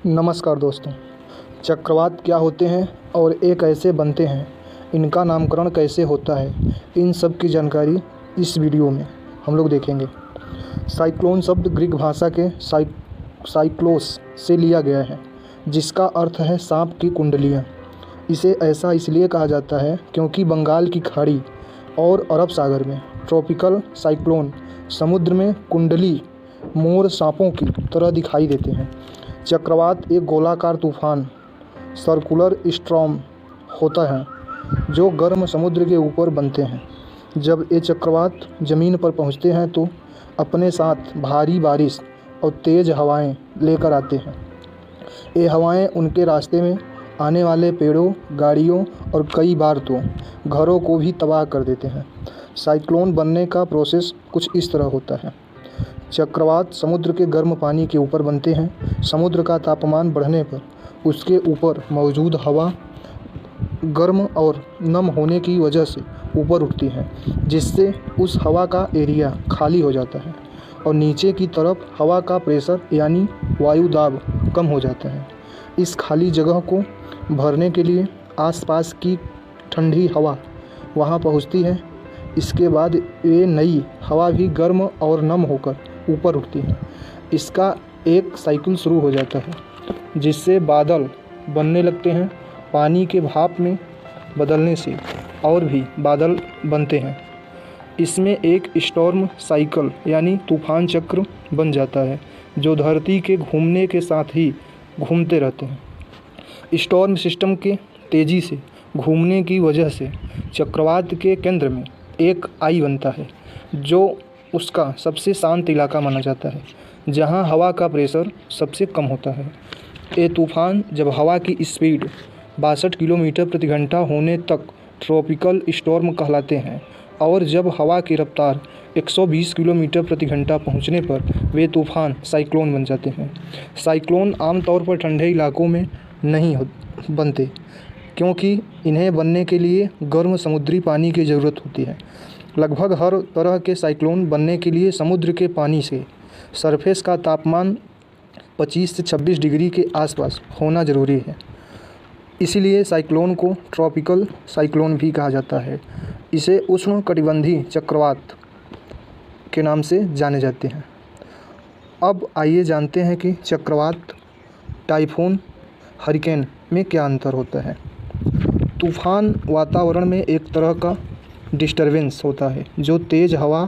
नमस्कार दोस्तों। चक्रवात क्या होते हैं और ये कैसे बनते हैं, इनका नामकरण कैसे होता है, इन सब की जानकारी इस वीडियो में हम लोग देखेंगे। साइक्लोन शब्द ग्रीक भाषा के साइक्लोस से लिया गया है, जिसका अर्थ है सांप की कुंडलियाँ। इसे ऐसा इसलिए कहा जाता है क्योंकि बंगाल की खाड़ी और अरब सागर में ट्रॉपिकल साइक्लोन समुद्र में कुंडली मोर सांपों की तरह दिखाई देते हैं। चक्रवात एक गोलाकार तूफान सर्कुलर स्टॉर्म होता है जो गर्म समुद्र के ऊपर बनते हैं। जब ये चक्रवात ज़मीन पर पहुंचते हैं तो अपने साथ भारी बारिश और तेज़ हवाएं लेकर आते हैं। ये हवाएं उनके रास्ते में आने वाले पेड़ों, गाड़ियों और कई बार तो घरों को भी तबाह कर देते हैं। साइक्लोन बनने का प्रोसेस कुछ इस तरह होता है। चक्रवात समुद्र के गर्म पानी के ऊपर बनते हैं। समुद्र का तापमान बढ़ने पर उसके ऊपर मौजूद हवा गर्म और नम होने की वजह से ऊपर उठती है, जिससे उस हवा का एरिया खाली हो जाता है और नीचे की तरफ हवा का प्रेशर यानी वायु दाब कम हो जाता है। इस खाली जगह को भरने के लिए आसपास की ठंडी हवा वहां पहुंचती है। इसके बाद ये नई हवा भी गर्म और नम होकर ऊपर उठती है। इसका एक साइकिल शुरू हो जाता है, जिससे बादल बनने लगते हैं। पानी के भाप में बदलने से और भी बादल बनते हैं। इसमें एक स्टॉर्म साइकिल यानी तूफान चक्र बन जाता है, जो धरती के घूमने के साथ ही घूमते रहते हैं। स्टॉर्म सिस्टम के तेज़ी से घूमने की वजह से चक्रवात के केंद्र में एक आई बनता है, जो उसका सबसे शांत इलाका माना जाता है, जहां हवा का प्रेशर सबसे कम होता है। ये तूफ़ान जब हवा की स्पीड 62 किलोमीटर प्रति घंटा होने तक ट्रॉपिकल स्टॉर्म कहलाते हैं, और जब हवा की रफ्तार 120 किलोमीटर प्रति घंटा पहुंचने पर वे तूफ़ान साइक्लोन बन जाते हैं। साइक्लोन आमतौर पर ठंडे इलाकों में नहीं बनते, क्योंकि इन्हें बनने के लिए गर्म समुद्री पानी की ज़रूरत होती है। लगभग हर तरह के साइक्लोन बनने के लिए समुद्र के पानी से सरफेस का तापमान 25 से 26 डिग्री के आसपास होना ज़रूरी है। इसीलिए साइक्लोन को ट्रॉपिकल साइक्लोन भी कहा जाता है। इसे उष्णकटिबंधीय चक्रवात के नाम से जाने जाते हैं। अब आइए जानते हैं कि चक्रवात, टाइफून, हरिकेन में क्या अंतर होता है। तूफ़ान वातावरण में एक तरह का डिस्टरबेंस होता है जो तेज़ हवा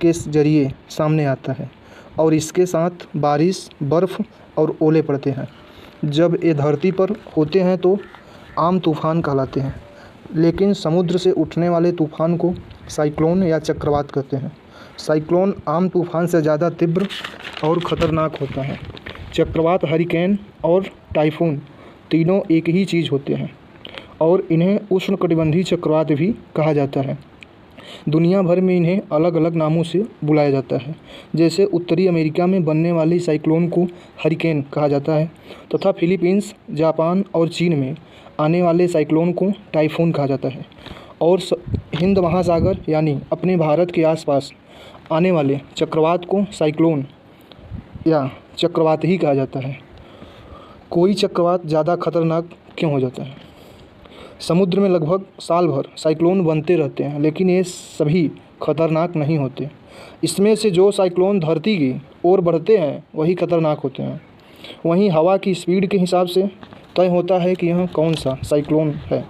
के ज़रिए सामने आता है, और इसके साथ बारिश, बर्फ़ और ओले पड़ते हैं। जब ये धरती पर होते हैं तो आम तूफ़ान कहलाते हैं, लेकिन समुद्र से उठने वाले तूफ़ान को साइक्लोन या चक्रवात कहते हैं। साइक्लोन आम तूफ़ान से ज़्यादा तीव्र और ख़तरनाक होता है। चक्रवात, हरिकेन और टाइफून तीनों एक ही चीज़ होते हैं, और इन्हें उष्णकटिबंधीय चक्रवात भी कहा जाता है। दुनिया भर में इन्हें अलग अलग नामों से बुलाया जाता है। जैसे उत्तरी अमेरिका में बनने वाली साइक्लोन को हरिकेन कहा जाता है, तथा फिलीपींस, जापान और चीन में आने वाले साइक्लोन को टाइफून कहा जाता है। और हिंद महासागर यानी अपने भारत के आसपास आने वाले चक्रवात को साइक्लोन या चक्रवात ही कहा जाता है। कोई चक्रवात ज़्यादा खतरनाक क्यों हो जाता है? समुद्र में लगभग साल भर साइक्लोन बनते रहते हैं, लेकिन ये सभी खतरनाक नहीं होते। इसमें से जो साइक्लोन धरती की ओर बढ़ते हैं वही खतरनाक होते हैं। वहीं हवा की स्पीड के हिसाब से तय होता है कि यह कौन सा साइक्लोन है।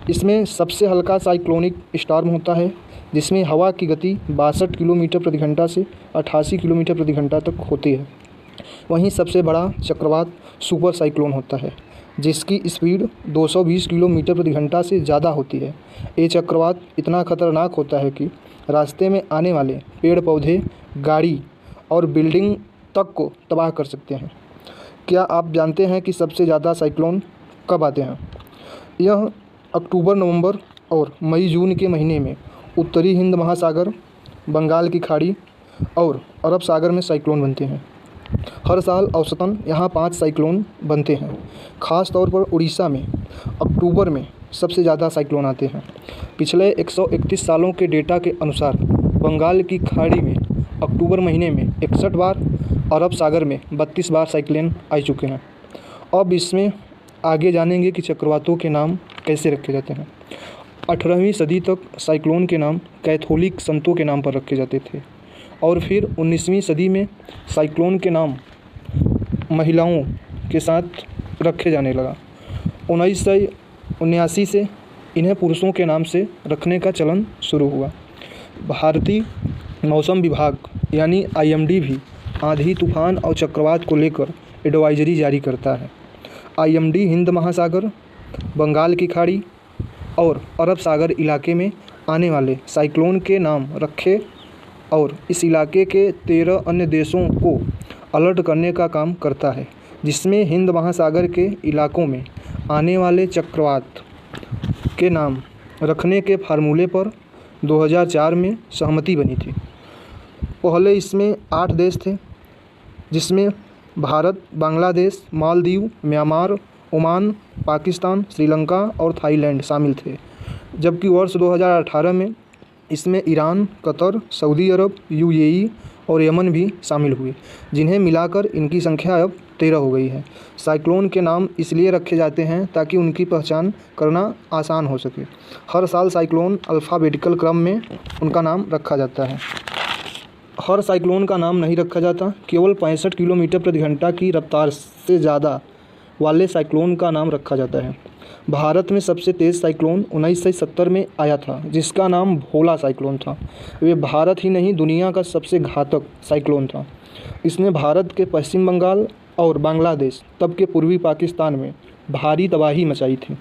इसमें सबसे हल्का साइक्लोनिक स्टॉर्म होता है, जिसमें हवा की गति 62 किलोमीटर प्रति घंटा से 88 किलोमीटर प्रति घंटा तक होती है। वहीं सबसे बड़ा चक्रवात सुपर साइक्लोन होता है, जिसकी स्पीड 220 किलोमीटर प्रति घंटा से ज़्यादा होती है। ये चक्रवात इतना खतरनाक होता है कि रास्ते में आने वाले पेड़ पौधे, गाड़ी और बिल्डिंग तक को तबाह कर सकते हैं। क्या आप जानते हैं कि सबसे ज़्यादा साइक्लोन कब आते हैं? यह अक्टूबर, नवंबर और मई, जून के महीने में उत्तरी हिंद महासागर, बंगाल की खाड़ी और अरब सागर में साइक्लोन बनते हैं। हर साल औसतन यहाँ 5 साइक्लोन बनते हैं। ख़ास तौर पर उड़ीसा में अक्टूबर में सबसे ज़्यादा साइक्लोन आते हैं। पिछले 131 सालों के डेटा के अनुसार बंगाल की खाड़ी में अक्टूबर महीने में 61 बार, अरब सागर में 32 बार साइक्लोन आ चुके हैं। अब इसमें आगे जानेंगे कि चक्रवातों के नाम कैसे रखे जाते हैं। 18वीं सदी तक साइक्लोन के नाम कैथोलिक संतों के नाम पर रखे जाते थे और फिर 19वीं सदी में साइक्लोन के नाम महिलाओं के साथ रखे जाने लगा। 1979 से इन्हें पुरुषों के नाम से रखने का चलन शुरू हुआ। भारतीय मौसम विभाग यानी IMD भी आंधी, तूफान और चक्रवात को लेकर एडवाइजरी जारी करता है। IMD हिंद महासागर, बंगाल की खाड़ी और अरब सागर इलाके में आने वाले साइक्लोन के नाम रखे और इस इलाके के 13 अन्य देशों को अलर्ट करने का काम करता है, जिसमें हिंद महासागर के इलाकों में आने वाले चक्रवात के नाम रखने के फार्मूले पर 2004 में सहमति बनी थी। पहले इसमें 8 देश थे, जिसमें भारत, बांग्लादेश, मालदीव, म्यांमार, ओमान, पाकिस्तान, श्रीलंका और थाईलैंड शामिल थे। जबकि वर्ष 2018 में इसमें ईरान, कतर, सऊदी अरब, UAE और यमन भी शामिल हुए, जिन्हें मिलाकर इनकी संख्या अब 13 हो गई है। साइक्लोन के नाम इसलिए रखे जाते हैं ताकि उनकी पहचान करना आसान हो सके। हर साल साइक्लोन अल्फ़ाबेटिकल क्रम में उनका नाम रखा जाता है। हर साइक्लोन का नाम नहीं रखा जाता, केवल 65 किलोमीटर प्रति घंटा की रफ्तार से ज़्यादा वाले साइक्लोन का नाम रखा जाता है। भारत में सबसे तेज़ साइक्लोन 1970 में आया था, जिसका नाम भोला साइक्लोन था। वे भारत ही नहीं, दुनिया का सबसे घातक साइक्लोन था। इसने भारत के पश्चिम बंगाल और बांग्लादेश, तब के पूर्वी पाकिस्तान में भारी तबाही मचाई थी,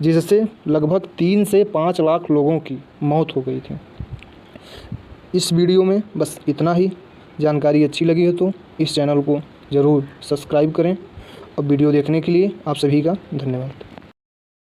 जिससे लगभग 3 से 5 लाख लोगों की मौत हो गई थी। इस वीडियो में बस इतना ही। जानकारी अच्छी लगी हो तो इस चैनल को ज़रूर सब्सक्राइब करें। अब वीडियो देखने के लिए आप सभी का धन्यवाद।